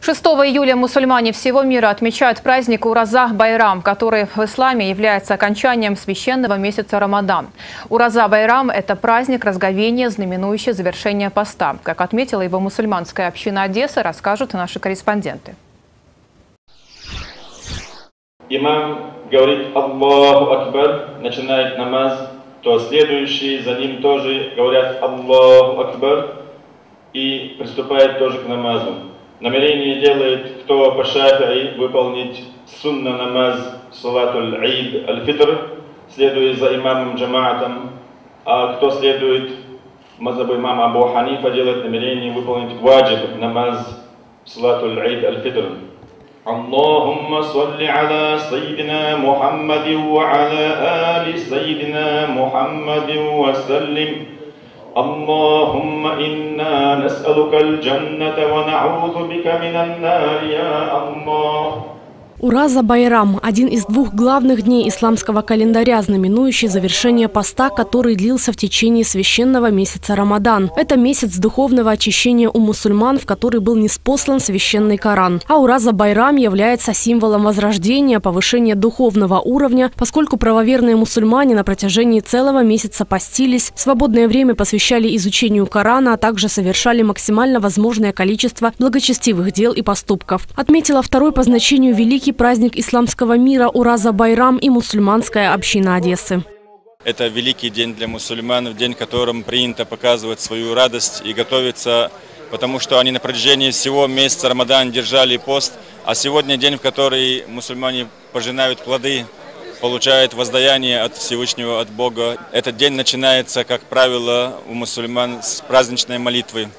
6 июля мусульмане всего мира отмечают праздник Ураза-Байрам, который в исламе является окончанием священного месяца Рамадан. Ураза-Байрам – это праздник разговения, знаменующий завершение поста. Как отметила его мусульманская община Одессы, расскажут наши корреспонденты. Имам говорит «Аллаху Акбар», начинает намаз, то следующие за ним тоже говорят «Аллаху Акбар» и приступает тоже к намазу. Намерение делает, кто по шафи'и, выполнить сунна намаз салатуль Ид аль-Фитр, следуя за имамом джамаатом, а кто следует мазхабу имама Абу Ханифа, делает намерение выполнить ваджиб намаз салатуль Ид аль-Фитр. Аллахумма салли аля сайдина Мухаммадин ва аля али сайдина Мухаммадин ва саллим. اللهم إنا نسألك الجنة ونعوذ بك من النار يا الله. Ураза-Байрам – один из двух главных дней исламского календаря, знаменующий завершение поста, который длился в течение священного месяца Рамадан. Это месяц духовного очищения у мусульман, в который был ниспослан священный Коран. А Ураза-Байрам является символом возрождения, повышения духовного уровня, поскольку правоверные мусульмане на протяжении целого месяца постились, свободное время посвящали изучению Корана, а также совершали максимально возможное количество благочестивых дел и поступков. Отметила второй по значению великий праздник исламского мира Ураза-Байрам и мусульманская община Одессы. Это великий день для мусульман, в день, в котором принято показывать свою радость и готовиться, потому что они на протяжении всего месяца Рамадан держали пост, а сегодня день, в который мусульмане пожинают плоды, получают воздаяние от Всевышнего, от Бога. Этот день начинается, как правило, у мусульман с праздничной молитвы,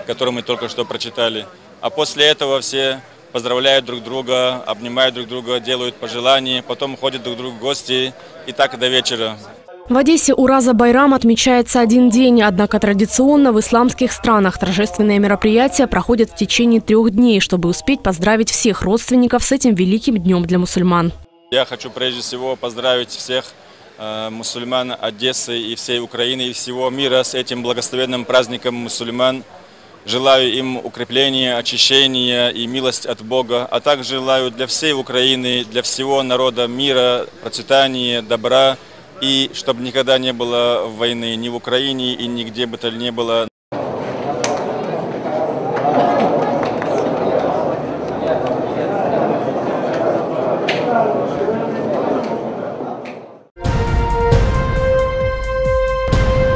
которую мы только что прочитали. А после этого все поздравляют друг друга, обнимают друг друга, делают пожелания, потом ходят друг к другу в гости и так до вечера. В Одессе Ураза-Байрам отмечается один день, однако традиционно в исламских странах торжественные мероприятия проходят в течение 3 дней, чтобы успеть поздравить всех родственников с этим великим днем для мусульман. Я хочу прежде всего поздравить всех мусульман Одессы и всей Украины и всего мира с этим благословенным праздником мусульман. Желаю им укрепления, очищения и милость от Бога, а также желаю для всей Украины, для всего народа мира, процветания, добра, и чтобы никогда не было войны ни в Украине и нигде бы то ни было.